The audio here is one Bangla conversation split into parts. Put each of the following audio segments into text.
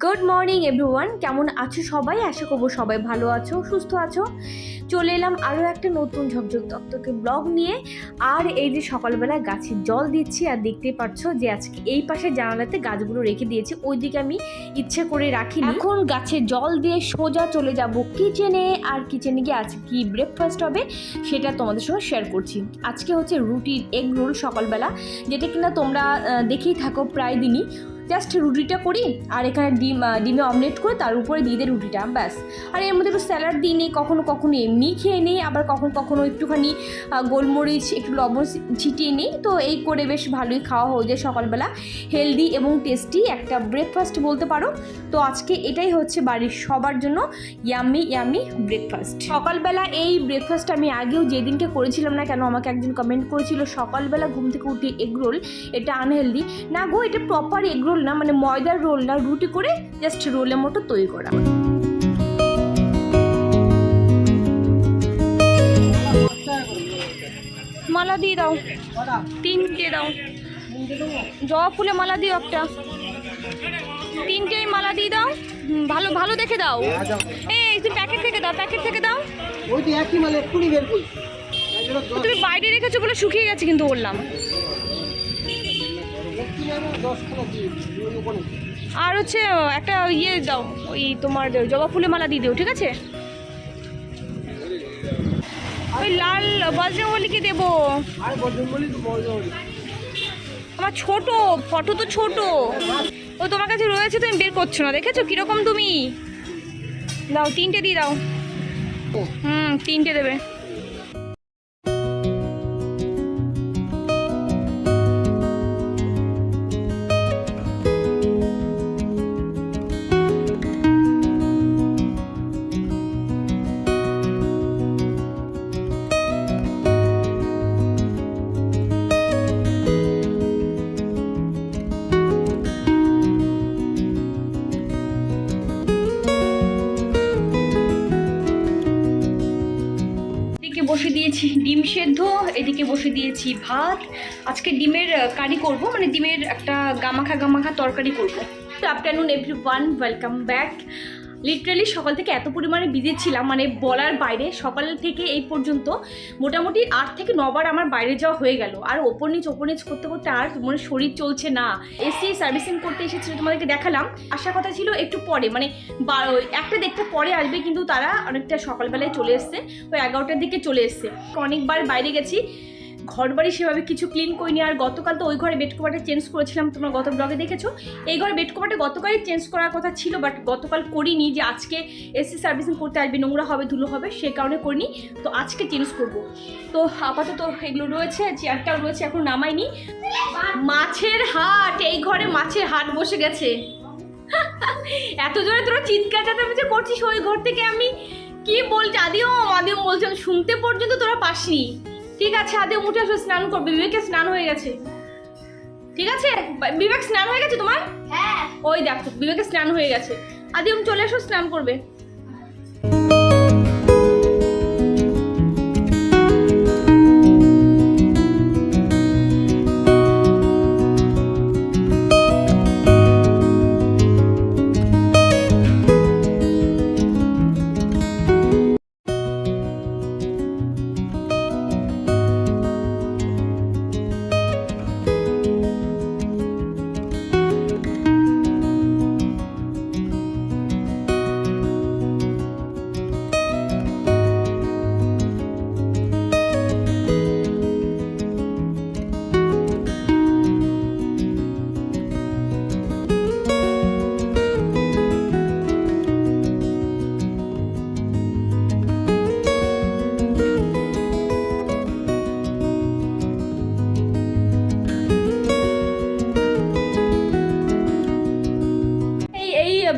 গুড মর্নিং এভরিওয়ান, কেমন আছো সবাই? আশা করবো সবাই ভালো আছো, সুস্থ আছো। চলে এলাম আরও একটা নতুন ঝকঝক তকতকে ব্লগ নিয়ে। আর এই যে সকালবেলা গাছে জল দিচ্ছি, আর দেখতেই পাচ্ছো যে আজকে এই পাশে জানালাতে গাছগুলো রেখে দিয়েছি, ওইদিকে আমি ইচ্ছে করে রাখিনি। এখন গাছে জল দিয়ে সোজা চলে যাব কিচেনে, আর কিচেনে গিয়ে আজকে কি ব্রেকফাস্ট হবে সেটা তোমাদের সঙ্গে শেয়ার করছি। আজকে হচ্ছে রুটি এগ রোল সকালবেলা, যেটা কিনা তোমরা দেখেই থাকো প্রায় দিনই। জাস্ট রুটিটা করি আর এখানে ডিমে অমলেট করে তার উপরে দিয়ে দিই রুটিটা, ব্যাস। আর এর মধ্যে একটু স্যালাড দিই নিই, কখনো কখনো এমনি খেয়ে নিই, আবার কখনো কখনো একটুখানি গোলমরিচ একটু লবণ ছিটিয়ে নিই। তো এই করে বেশ ভালোই খাওয়া হয়ে যায় সকালবেলা। হেলদি এবং টেস্টি একটা ব্রেকফাস্ট বলতে পারো। তো আজকে এটাই হচ্ছে বাড়ির সবার জন্য ইয়াম্মি ইয়াম্মি ব্রেকফাস্ট। সকালবেলা এই ব্রেকফাস্ট আমি আগেও যেদিনকে করেছিলাম না কেন, আমাকে একজন কমেন্ট করেছিল সকালবেলা ঘুম থেকে উঠে এগ রোল এটা আনহেলদি। না গো, এটা প্রপার এগ রোল না, মানে ময়দার রোল না, রুটি করে জাস্ট রোলের মতো তৈরি করা। মালা দিয়ে দাও, তিনটে দাও, জবা ফুলে মালা দিও একটা, তিনটেই মালা দিয়ে দাও। ভালো ভালো দেখে দাও। এই তুমি প্যাকেট থেকে দাও, প্যাকেট থেকে দাও। ওইটি একই মালে এক্ষুনি বের করি। তুমি বাইরে রেখেছো বলে শুকিয়ে গেছে কিন্তু বললাম। আর হচ্ছে একটা ইয়ে দাও, ওই তোমার জবা ফুলে মালা দিয়ে দিও, ঠিক আছে? ওই লাল বজরংবলীকে দেবো। আমার ছোট ফটো তো ছোট, ও তোমার কাছে রয়েছে, তুমি বের করছো না, দেখেছো কিরকম তুমি? দাও, তিনটে দিয়ে দাও। তিনটে দেবে। বসে দিয়েছি ডিম সেদ্ধ, এদিকে বসে দিয়েছি ভাত। আজকে ডিমের কারি করব, মানে ডিমের একটা গামাখা গামাখা তরকারি করব। Good afternoon everyone, welcome back. Literally সকাল থেকে এত পরিমাণে বিজি ছিলাম, মানে বলার বাইরে। সকাল থেকে এই পর্যন্ত মোটামুটি 8 থেকে 9 বার আমার বাইরে যাওয়া হয়ে গেল। আর ওপর নিচ করতে করতে আর মানে শরীর চলছে না। এসি সার্ভিসিং করতে এসেছিল, তোমাদেরকে দেখালাম। আসার কথা ছিল একটু পরে, মানে 1:30 পরে আসবে, কিন্তু তারা অনেকটা সকালবেলায় চলে এসছে, ওই 11টার দিকে চলে এসছে। অনেকবার বাইরে গেছি, ঘর বাড়ি সেভাবে কিছু ক্লিন করিনি। আর গতকাল তো ওই ঘরে বেড কভারটা চেঞ্জ করেছিলাম, তোমরা গত ব্লগে দেখেছো। এই ঘরে বেড কভারটা গতকালই চেঞ্জ করার কথা ছিল, বাট গতকাল করিনি, যে আজকে এসি সার্ভিসিং করতে আসবে, নোংরা হবে ধুলো হবে, সে কারণে করিনি। তো আজকে চেঞ্জ করব। তো আপাতত এগুলো রয়েছে, চেয়ারটাও রয়েছে, এখন নামাইনি। মাছের হাট, এই ঘরে মাছের হাট বসে গেছে। এত জোরে তোরা চিৎকার চেঁচামেচি করছিস ওই ঘর থেকে, আমি কি বলছি? আদিও বলছি, শুনতে পর্যন্ত তোরা পাসনি। ঠিক আছে, আদে উঠে আসো, স্নান করবে। বিবেকের স্নান হয়ে গেছে, ঠিক আছে? বিবেক স্নান হয়ে গেছে তোমার? হ্যাঁ, ওই দেখো বিবেকের স্নান হয়ে গেছে। আদিম চলে এসো, স্নান করবে।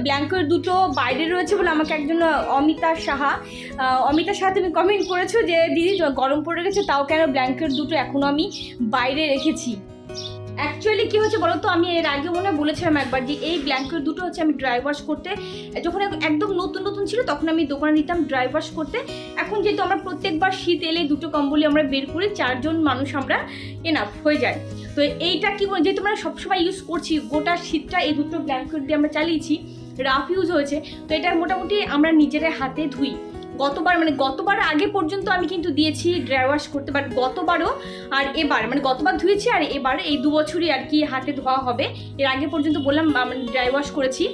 ব্ল্যাঙ্কেট দুটো বাইরে রয়েছে বলে আমাকে একজন অমিতা সাহা তুমি কমেন্ট করেছো যে দিদি গরম পড়ে গেছে, তাও কেন ব্ল্যাঙ্কেট দুটো এখনও আমি বাইরে রেখেছি। অ্যাকচুয়ালি কী হচ্ছে বলো তো, আমি এর আগে মনে বলেছিলাম একবার যে এই ব্ল্যাঙ্কেট দুটো হচ্ছে আমি ড্রাই ওয়াশ করতে, যখন একদম নতুন নতুন ছিল তখন আমি দোকানে দিতাম ড্রাই ওয়াশ করতে। এখন যেহেতু আমরা প্রত্যেকবার শীত এলে দুটো কম্বলই আমরা বের করি, 4 জন মানুষ আমরা এনাফ হয়ে যায়। তো এইটা কি যেহেতু আমরা সবসময় ইউজ করছি, গোটা শীতটা এই দুটো ব্ল্যাঙ্কেট দিয়ে আমরা চালিয়েছি, রাফ ইউজ হয়েছে। তো এটা মোটামুটি আমরা নিজেরা হাতে ধুই। গতবার আগে পর্যন্ত আমি কিন্তু দিয়েছি ড্রাই ওয়াশ করতে, বাট গতবারও আর এবার গতবার ধুয়েছি আর এবার এই 2 বছরই আর কি হাতে ধোয়া হবে। এর আগে পর্যন্ত বললাম ড্রাই ওয়াশ করেছি।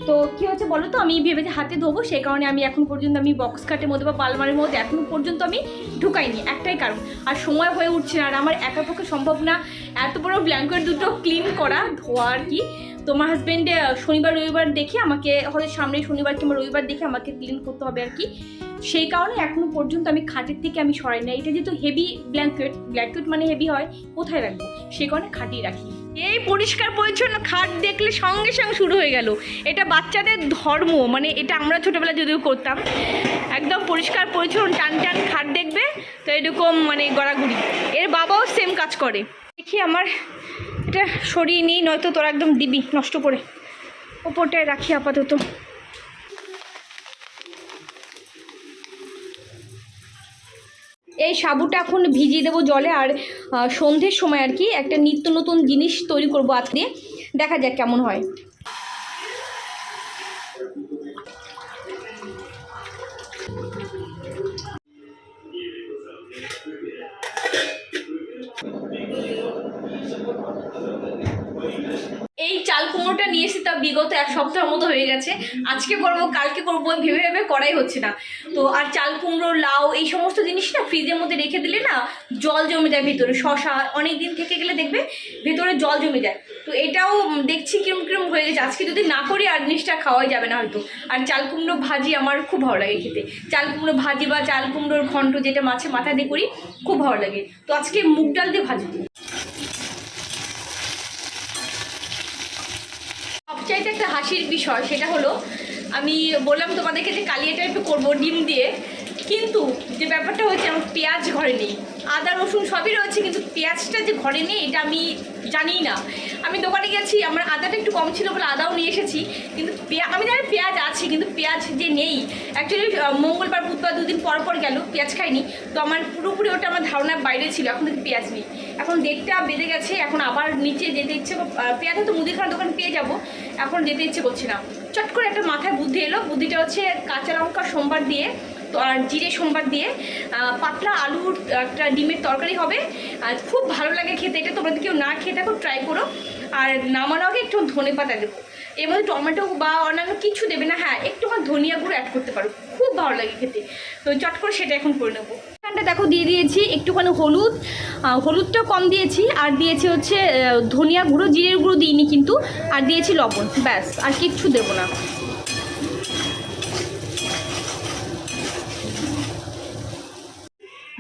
তো কী হচ্ছে বলো তো, আমি ভেবেছি হাতে ধোবো, সেই কারণে আমি এখন পর্যন্ত আমি বক্স কাটের মধ্যে বা পালমারের মধ্যে এখনও পর্যন্ত আমি ঢুকাইনি, একটাই কারণ আর সময় হয়ে উঠছে না, আর আমার একার পক্ষে সম্ভব না এত বড় ব্ল্যাঙ্কেট দুটো ক্লিন করা, ধোয়া আর কি। তোমার হাজব্যান্ডে শনিবার রবিবার দেখে আমাকে, হয়তো সামনে শনিবার কিংবা রবিবার দেখে আমাকে ক্লিন করতে হবে আর কি। সেই কারণে এখনও পর্যন্ত আমি খাটের থেকে আমি সরাই না। এটা যেহেতু হেভি ব্ল্যাঙ্কেট মানে হেভি হয়, কোথায় রাখবো, সেই কারণে খাটিয়ে রাখি। এই পরিষ্কার পরিচ্ছন্ন খাট দেখলে সঙ্গে সঙ্গে শুরু হয়ে গেল। এটা বাচ্চাদের ধর্ম, এটা আমরা ছোটোবেলা যদিও করতাম। একদম পরিষ্কার পরিচ্ছন্ন টান টান খাট দেখবে তো এরকম গড়াগড়ি। এর বাবাও সেম কাজ করে। দেখি আমার এটা সরিয়ে নিই, নয়তো তোরা একদম দিবি নষ্ট করে। ওপরটায় রাখি আপাতত। এই সাবুটা এখন ভিজিয়ে দেবো জলে, আর সন্ধ্যের সময় আর কি একটা নিত্য নতুন জিনিস তৈরি করবো আজকে, দেখা যাক কেমন হয়। এই চাল কুমড়োটা নিয়ে এসে তা বিগত 1 সপ্তাহের মতো হয়ে গেছে। আজকে করবো কালকে করবো ভেবে ভেবে করাই হচ্ছে না। তো আর চাল কুমড়ো লাউ এই সমস্ত জিনিস না ফ্রিজের মধ্যে রেখে দিলে না জল জমে যায় ভিতরে। শশা অনেক দিন থেকে গেলে দেখবে ভেতরে জল জমে যায়। তো এটাও দেখছি কিরম হয়ে গেছে। আজকে যদি না করি আর জিনিসটা খাওয়াই যাবে না হয়তো। আর চাল কুমড়ো ভাজি আমার খুব ভালো লাগে খেতে। চাল কুমড়ো ভাজি বা চাল কুমড়োর ঘন্ট যেটা মাছের মাথা দিয়ে করি, খুব ভালো লাগে। তো আজকে মুগ ডাল দিয়ে ভাজি। সবচাইতে একটা হাসির বিষয় সেটা হলো, আমি বললাম তোমাদেরকে যে কালিয়া টাইপের করবো ডিম দিয়ে, কিন্তু যে ব্যাপারটা হচ্ছে আমার পেঁয়াজ ঘরে নেই। আদা রসুন সবই রয়েছে, কিন্তু পেঁয়াজটা যে ঘরে নেই এটা আমি জানি না। আমি দোকানে গেছি, আমার আদাটা একটু কম ছিল বলে আদাও নিয়ে এসেছি, কিন্তু আমি জানি পেঁয়াজ আছে, কিন্তু পেঁয়াজ যে নেই। অ্যাকচুয়ালি মঙ্গলবার বুধবার 2 দিন পর গেল, পেঁয়াজ খাইনি। তো আমার পুরোপুরি ওটা আমার ধারণার বাইরে ছিল। এখন থেকে পেঁয়াজ নেই, এখন 1:30টা বেজে গেছে। এখন আবার নিচে যেতে ইচ্ছে, পেঁয়াজ হয়তো মুদিখানার দোকানে পেয়ে যাবো, এখন যেতে ইচ্ছে করছে না। চট করে একটা মাথায় বুদ্ধি এলো। বুদ্ধিটা হচ্ছে কাঁচা লঙ্কা সোমবার দিয়ে, তো আর জিরে সোমবার দিয়ে পাতলা আলুর একটা ডিমের তরকারি হবে, আর খুব ভালো লাগে খেতে। এটা তোমরা কেউ না খেয়ে থাকো, ট্রাই করো। আর নামানো আগে একটু ধনে পাতা দেবো, এর মধ্যে টমেটো বা অন্যান্য কিছু দেবে না, হ্যাঁ একটুখানি ধনিয়া গুঁড়ো অ্যাড করতে পারো, খুব ভালো লাগে খেতে। তো চট করে সেটা এখন করে নেবো। এখানটা দেখো দিয়ে দিয়েছি একটুখানি হলুদটাও কম দিয়েছি, আর দিয়েছি হচ্ছে ধনিয়া গুঁড়ো, জিরের গুঁড়ো দিইনি কিন্তু, আর দিয়েছি লবণ, ব্যাস আর কিচ্ছু দেবো না।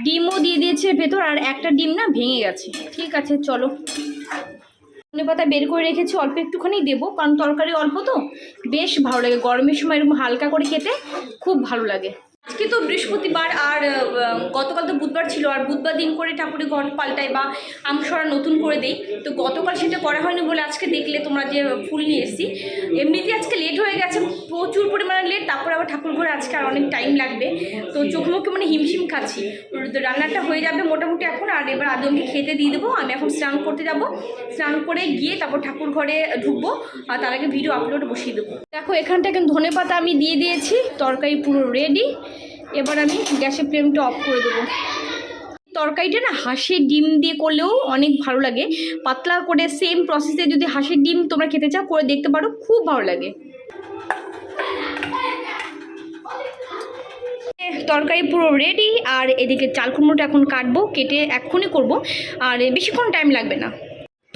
ডিমও দিয়ে দিয়েছে ভেতর, আর একটা ডিম না ভেঙে গেছে। ঠিক আছে চলো, ধনেপাতা বের করে রেখেছি, অল্প একটুখানি দেবো, কারণ তরকারি অল্প তো বেশ ভালো লাগে গরমের সময় এরকম হালকা করে খেতে, খুব ভালো লাগে। আজকে তো বৃহস্পতিবার, আর গতকাল তো বুধবার ছিল, আর বুধবার দিন করে ঠাকুরের ঘট পাল্টাই বা আমসরা নতুন করে দেই। তো গতকাল সেটা করা হয়নি বলে আজকে দেখলে তোমরা যে ফুল নিয়ে এসেছি। এমনিতে আজকে লেট হয়ে গেছে, প্রচুর পরিমাণে লেট। তারপরে আবার ঠাকুর ঘরে আজকে আর অনেক টাইম লাগবে, তো চোখ মুখে হিমশিম খাচ্ছি। তো রান্নাটা হয়ে যাবে মোটামুটি এখন, আর এবার আদমকে খেতে দিয়ে দেবো। আমি এখন স্নান করতে যাব, স্নান করে গিয়ে তারপর ঠাকুর ঘরে ঢুকবো, আর তার আগে ভিডিও আপলোড বসিয়ে দেবো। দেখো এখানটা কিন্তু ধনেপাতা আমি দিয়ে দিয়েছি, তরকারি পুরো রেডি। এবার আমি গ্যাসের ফ্লেমটা অফ করে দেবো। তরকারিটা না হাঁসের ডিম দিয়ে করলেও অনেক ভালো লাগে, পাতলা করে সেম প্রসেসে যদি হাঁসের ডিম তোমরা খেতে চাও করে দেখতে পারো, খুব ভালো লাগে। তরকারি পুরো রেডি, আর এদিকে চাল কুমড়োটা এখন কাটবো, কেটে এক্ষুনি করবো, আর বেশিক্ষণ টাইম লাগবে না।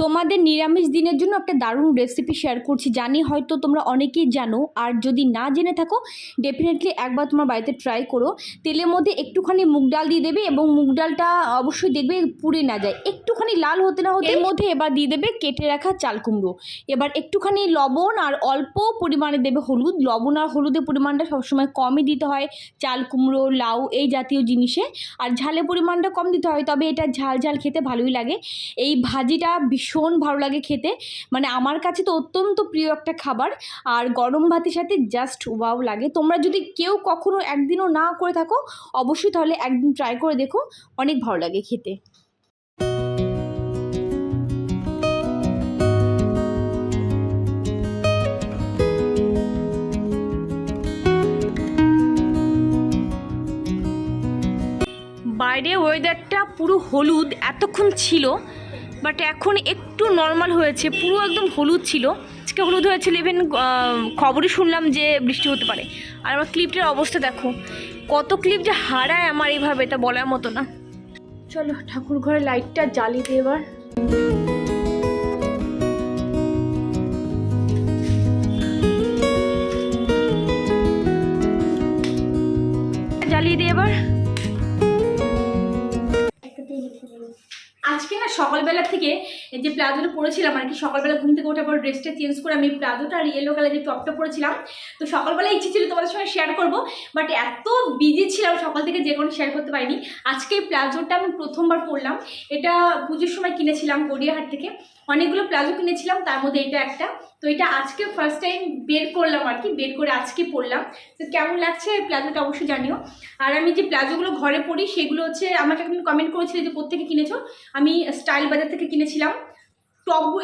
তোমাদের নিরামিষ দিনের জন্য একটা দারুণ রেসিপি শেয়ার করছি, জানি হয়তো তোমরা অনেকেই জানো, আর যদি না জেনে থাকো ডেফিনেটলি একবার তোমার বাড়িতে ট্রাই করো। তেলের মধ্যে একটুখানি মুগ ডাল দিয়ে দেবে, এবং মুগ ডালটা অবশ্যই দেখবে পুড়ে না যায়, একটুখানি লাল হতে না হতে। এর মধ্যে এবার দিয়ে দেবে কেটে রাখা চাল কুমড়ো, এবার একটুখানি লবণ আর অল্প পরিমাণে দেবে হলুদ। লবণ আর হলুদের পরিমাণটা সবসময় কমই দিতে হয় চাল কুমড়ো লাউ এই জাতীয় জিনিসে, আর ঝালের পরিমাণটা কম দিতে হয়, তবে এটা ঝাল ঝাল খেতে ভালোই লাগে। এই ভাজিটা ভীষণ ভালো লাগে খেতে, আমার কাছে তো অত্যন্ত প্রিয় একটা খাবার, আর গরম ভাতের সাথে জাস্ট ওয়াও লাগে। তোমরা যদি কেউ কখনো একদিনও না করে থাকো, অবশ্যই তাহলে একদিন ট্রাই করে দেখো, অনেক ভালো লাগে খেতে। বাইরে ওয়েদারটা পুরো হলুদ এতক্ষণ ছিল, বাট এখন একটু নর্মাল হয়েছে, পুরো একদম হলুদ ছিল, আজকে হলুদ হয়েছিল। ইভেন খবরই শুনলাম যে বৃষ্টি হতে পারে। আর আমার ক্লিপটার অবস্থা দেখো, কত ক্লিপ যে হারায় আমার এইভাবে, তা বলার মতো না। চলো ঠাকুর ঘরের লাইটটা জ্বালিয়ে দিই এবার। জ্বালিয়ে দিই এবার। আজকে না সকালবেলা থেকে এই যে প্লাজোটা পরেছিলাম আর কি, সকালবেলা ঘুম থেকে ওঠার পর ড্রেসটা চেঞ্জ করে আমি প্লাজোটা আর ইয়েলো কালার যে টপটা পরেছিলাম, তো সকালবেলা ইচ্ছে ছিল তোমাদের সঙ্গে শেয়ার করব, বাট এত বিজি ছিলাম সকাল থেকে যে কোনো শেয়ার করতে পারিনি। আজকে এই প্লাজোটা আমি প্রথমবার পরলাম, এটা পুজোর সময় কিনেছিলাম গড়িয়াহাট থেকে, অনেকগুলো প্লাজো কিনেছিলাম, তার মধ্যে এটা একটা। তো এটা আজকে ফার্স্ট টাইম বের করলাম আর কি, বের করে আজকে পরলাম। তো কেমন লাগছে প্লাজোটা অবশ্যই জানিও। আর আমি যে প্লাজোগুলো ঘরে পরি সেগুলো হচ্ছে, আমাকে এখন কমেন্ট করেছিলে যে কোত্থেকে কিনেছো, আমি স্টাইল বাজার থেকে কিনেছিলাম।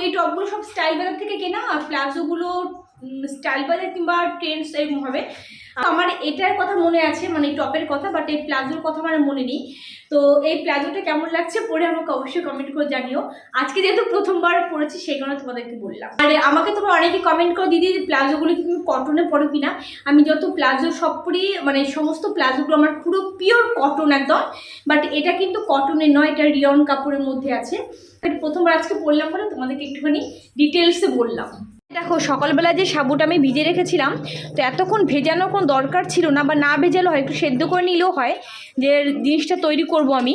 এই টপগুলো সব স্টাইল বাজার থেকে কেনা, আর প্লাজোগুলো স্টাইল বাজার কিংবা ট্রেন্ডস এরকম হবে। আমার এটার কথা মনে আছে, মানে এই টপের কথা, বাট এই প্লাজোর কথা আমার মনে নেই। তো এই প্লাজোটা কেমন লাগছে পরে আমাকে অবশ্যই কমেন্ট করে জানিও। আজকে যেহেতু প্রথমবার পরেছি সেই কারণে তোমাদেরকে বললাম। আর আমাকে তোমরা অনেকে কমেন্ট করে দিদি যে প্লাজোগুলো কি তুমি কটনে পরো কিনা। আমি যত প্লাজো সব পরি, মানে সমস্ত প্লাজোগুলো আমার পুরো পিওর কটন একদম, বাট এটা কিন্তু কটনের নয়, এটা রিয়ন কাপড়ের মধ্যে আছে। প্রথমবার আজকে পরলাম বলে তোমাদেরকে একটুখানি ডিটেলসে বললাম। দেখো সকালবেলা যে সাবুটা আমি ভিজে রেখেছিলাম, তো এতক্ষণ ভেজানোর কোনো দরকার ছিল না, বা না ভেজালো হয়, একটু সেদ্ধ করে নিলেও হয় যে জিনিসটা তৈরি করব আমি,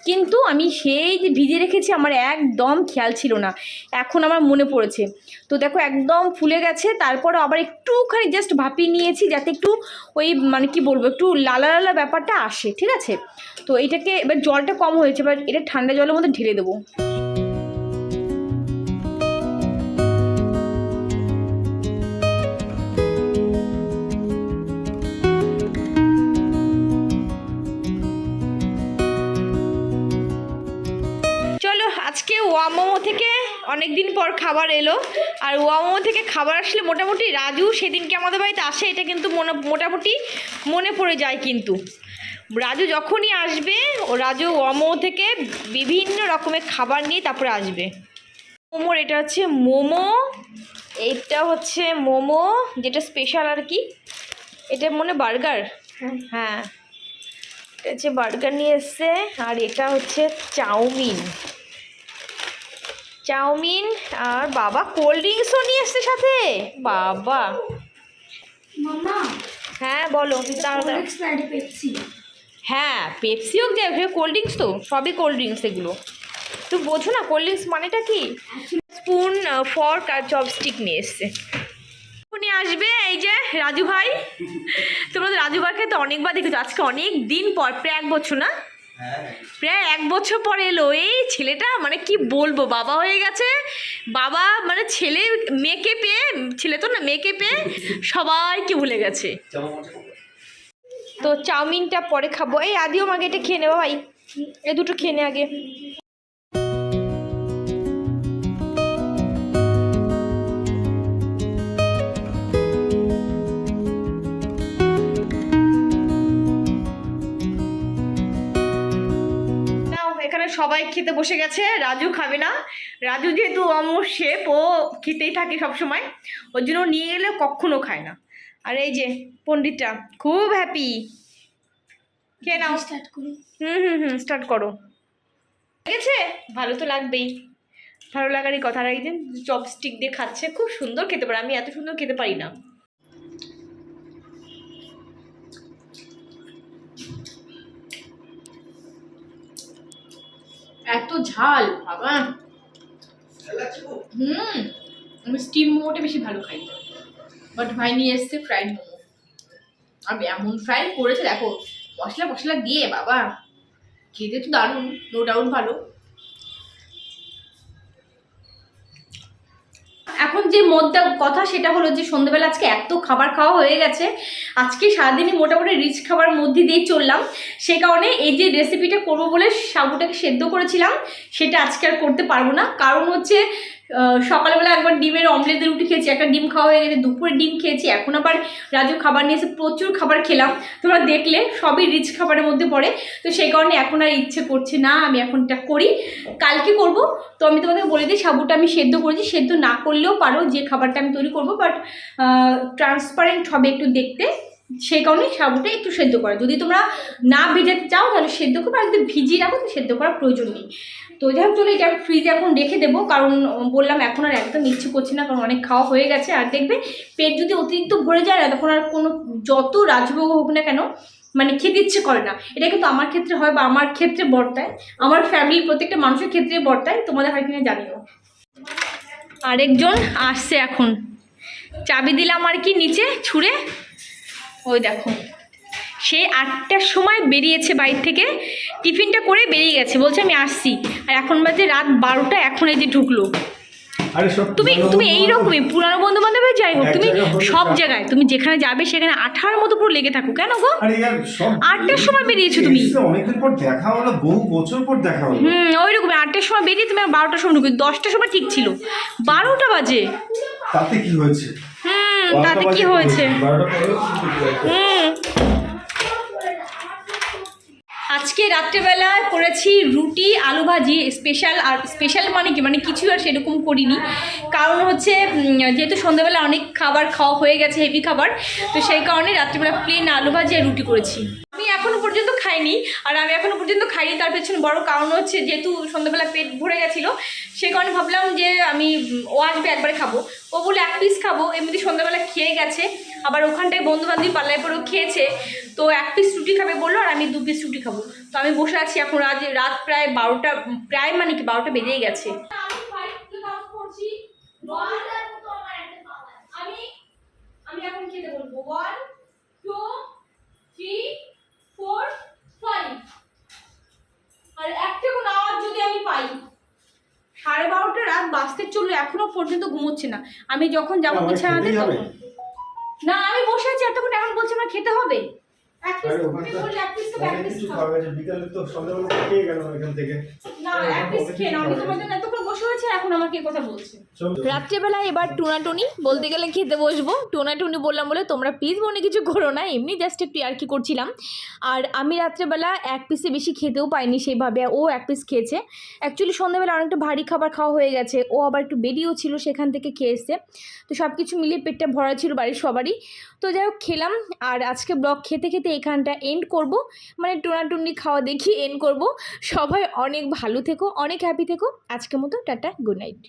কিন্তু আমি সেই যে ভিজে রেখেছি আমার একদম খেয়াল ছিল না, এখন আমার মনে পড়েছে। তো দেখো একদম ফুলে গেছে, তারপর আবার একটুখানি জাস্ট ভাপিয়ে নিয়েছি যাতে একটু ওই মানে কি বলবো, একটু লালা লালা ব্যাপারটা আসে, ঠিক আছে। তো এটাকে এবার জলটা কম হয়েছে, এবার এটা ঠান্ডা জলের মধ্যে ঢেলে দেবো। আজকে ওয়ামোমো থেকে অনেক দিন পর খাবার এলো, আর ওয়ামোমো থেকে খাবার আসলে মোটামুটি রাজু সেদিনকে আমাদের বাড়িতে আসে, এটা কিন্তু মোটামুটি মনে পড়ে যায়। কিন্তু রাজু যখনই আসবে, রাজু ওয়ামোমো থেকে বিভিন্ন রকমের খাবার নিয়ে তারপরে আসবে। মোমোর এটা হচ্ছে মোমো, এটা হচ্ছে মোমো যেটা স্পেশাল আর কি, এটা মনে বার্গার, হ্যাঁ এটা হচ্ছে বার্গার নিয়ে এসছে। আর এটা হচ্ছে চাউমিন, আর বাবা কোল্ড ড্রিঙ্কসও নিয়ে এসছে সাথে। বাবা মামা, হ্যাঁ বলো। হ্যাঁ পেপসি হোক, যাই হোক কোল্ড ড্রিঙ্কস, তো সবই কোল্ড ড্রিঙ্কস এগুলো। তো বোঝো না কোল্ড ড্রিঙ্কস মানেটা কি। স্পুন, ফর্ক আর চপস্টিক নিয়ে এসছে। উনি আসবে এই যে রাজু ভাই, তোমরা তো রাজু ভাইকে তো অনেকবার দেখেছো, আজকে অনেক দিন পর, প্রায় 1 বছর না, প্রায় 1 বছর পর এলো। এই ছেলেটা মানে কি বলবো, বাবা হয়ে গেছে, বাবা মানে ছেলে মেয়েকে পেয়ে, ছেলে তো না মেয়েকে পেয়ে সবাইকে ভুলে গেছে। তো চাউমিনটা পরে খাবো। এই আদিও আগে এটা খেয়ে নেবো ভাই, এ দুটো খেয়ে নে আগে। এখানে সবাই খেতে বসে গেছে, রাজু খাবে না। রাজু যেহেতু আমার শেফ, ও খেতেই থাকে সবসময়, ওর জন্য নিয়ে গেলে কখনো খায় না। আর এই যে পণ্ডিতটা খুব হ্যাপি, খেয়ে নাও। স্টার্ট করি। স্টার্ট করো। ঠিক আছে, ভালো তো লাগবেই, ভালো লাগারই কথা। আর একদিন চপস্টিক দিয়ে খাচ্ছে, খুব সুন্দর খেতে পারে, আমি এত সুন্দর খেতে পারি না। এত ঝাল বাবা। আমি স্টিম মোমোটা বেশি ভালো খাই, বাট ভাই নিয়ে এসছে ফ্রাইড মোমো, আর এমন ফ্রাই করেছে দেখো, মশলা মশলা দিয়ে বাবা, খেতে তো দারুণ, নো ডাউট ভালো। এখন যে মোদ্দা কথা সেটা হলো যে সন্ধ্যাবেলা আজকে এত খাবার খাওয়া হয়ে গেছে, আজকে সারাদিনই মোটামুটি রিচ খাবার মধ্যে দিয়ে চললাম। সে কারণে এই যে রেসিপিটা করবো বলে সাবুটাকে সেদ্ধ করেছিলাম, সেটা আজকে আর করতে পারবো না, কারণ হচ্ছে সকালবেলা একবার ডিমের অমলেটের রুটি খেয়েছি, একটা ডিম খাওয়া হয়ে গেছে, দুপুরে ডিম খেয়েছি, এখন আবার রাজু খাবার নিয়ে এসে প্রচুর খাবার খেলাম। তোমরা দেখলে সবই রিচ খাবারের মধ্যে পড়ে। তো সেই কারণে এখন আর ইচ্ছে করছে না, আমি এখন এটা করি, কালকে করব। তো আমি তোমাদের বলে দিই, সাবুটা আমি সেদ্ধ করেছি, সেদ্ধ না করলেও পারো যে খাবারটা আমি তৈরি করবো, বাট ট্রান্সপারেন্ট হবে একটু দেখতে, সেই কারণে সাবুটা একটু সেদ্ধ করা। যদি তোমরা না ভেজাতে চাও তাহলে সেদ্ধ করো, আর যদি ভিজিয়ে রাখো তো সেদ্ধ করার প্রয়োজন নেই। তো যাই হোক, চলো এটা আমি ফ্রিজে এখন রেখে দেবো, কারণ বললাম এখন আর একদম ইচ্ছে করছে না, কারণ অনেক খাওয়া হয়ে গেছে। আর দেখবে পেট যদি অতিরিক্ত ভরে যায় না, তখন আর কোনো যত রাজভোগ হোক না কেন মানে খেতে ইচ্ছে করে না। এটা কিন্তু আমার ক্ষেত্রে হয় বা আমার ক্ষেত্রে বর্তায়, আমার ফ্যামিলির প্রত্যেকটা মানুষের ক্ষেত্রে বর্তায়, তোমাদের হয় কিনা জানিও। আরেকজন আসছে এখন, চাবি দিলাম আর কি নিচে ছুঁড়ে, ওই দেখো সে 8টার সময় বেরিয়েছে বাড়ির থেকে, টিফিনটা করে বেরিয়ে গেছে, বলছে আমি আসছি। আর এখন বাজে রাত 12টা, এখন এই যে ঢুকলো। তুমি এইরকমই পুরানো বন্ধু বান্ধব যাই হোক, তুমি সব জায়গায় তুমি যেখানে যাবে সেখানে 8টার মতো পুরো লেগে থাকো কেন গো? 8টার সময় বেরিয়েছো তুমি, অনেকদিন পর দেখা হলো, বহু বছর পর দেখা হলো। ওইরকম 8টার সময় বেরিয়ে তুমি 12টার সময় ঢুকে, 10টার সময় ঠিক ছিল, 12টা বাজে। তাতে কি হয়েছে? তাতে কি হয়েছে? আজকে রাত্রেবেলা করেছি রুটি আলু ভাজি স্পেশাল। আর স্পেশাল মানে কি, মানে কিছু আর সেরকম করিনি, কারণ হচ্ছে যেহেতু সন্ধ্যাবেলা অনেক খাবার খাওয়া হয়ে গেছে, হেভি খাবার, তো সেই কারণে রাত্রেবেলা প্লেন আলু ভাজি আর রুটি করেছি। আমি এখনো পর্যন্ত খাইনি, আর আমি এখনো পর্যন্ত খাইনি তার পেছনে বড় কারণ হচ্ছে যেহেতু সন্ধ্যাবেলা পেট ভরে গেছিলো, সেই কারণে ভাবলাম যে আমি ও আসবে একবারে খাবো, ও বলে 1 পিস খাবো, এমনি সন্ধ্যাবেলা খেয়ে গেছে, আবার ওখানটায় বন্ধু বান্ধবী পাল্লায় পরেও খেয়েছে, তো 1 পিস রুটি খাবে বললো, আর আমি 2 পিস রুটি খাবো। তো আমি বসে আছি এখন, রাত প্রায় 12টা, প্রায় মানে কি 12টা বেজেই গেছে। আমি এখন খেতে বলবো 1 2 3 4 5, আর একটা কোনো আওয়াজ যদি আমি পাই, 12:30 রাত বাজতে চললো, এখনো পর্যন্ত ঘুমোচ্ছে না। আমি যখন যাবো বিছানাতে তখন না, আমি বসে আছি এতক্ষণ, এখন বলছে আমার খেতে হবে। রাত্রেবেলায় এবার টুনাটুনি বলতে গেলে খেতে বসবো, টুনাটুনি বললাম বলে তোমরা প্লিজ মনে কিছু করো না, এমনি জাস্ট একটু আর কি করছিলাম। আর আমি রাত্রেবেলা 1 পিসে বেশি খেতেও পাইনি সেইভাবে, ও 1 পিস খেয়েছে। অ্যাকচুয়ালি সন্ধ্যাবেলা অনেকটা ভারী খাবার খাওয়া হয়ে গেছে, ও আবার একটু বেরিয়েও ছিল, সেখান থেকে খেয়ে এসছে, তো সব কিছু মিলিয়ে পেটটা ভরা ছিল বাড়ির সবারই। তো যাই হোক খেলাম, আর আজকে ব্লগ খেতে খেতে এখানটা এন্ড করব, মানে টুনাটুনি খাওয়া দেখি এন্ড করব। সবাই অনেক ভালো থেকো, অনেক হ্যাপি থেকো, আজকের মতো টাটা, গুড নাইট।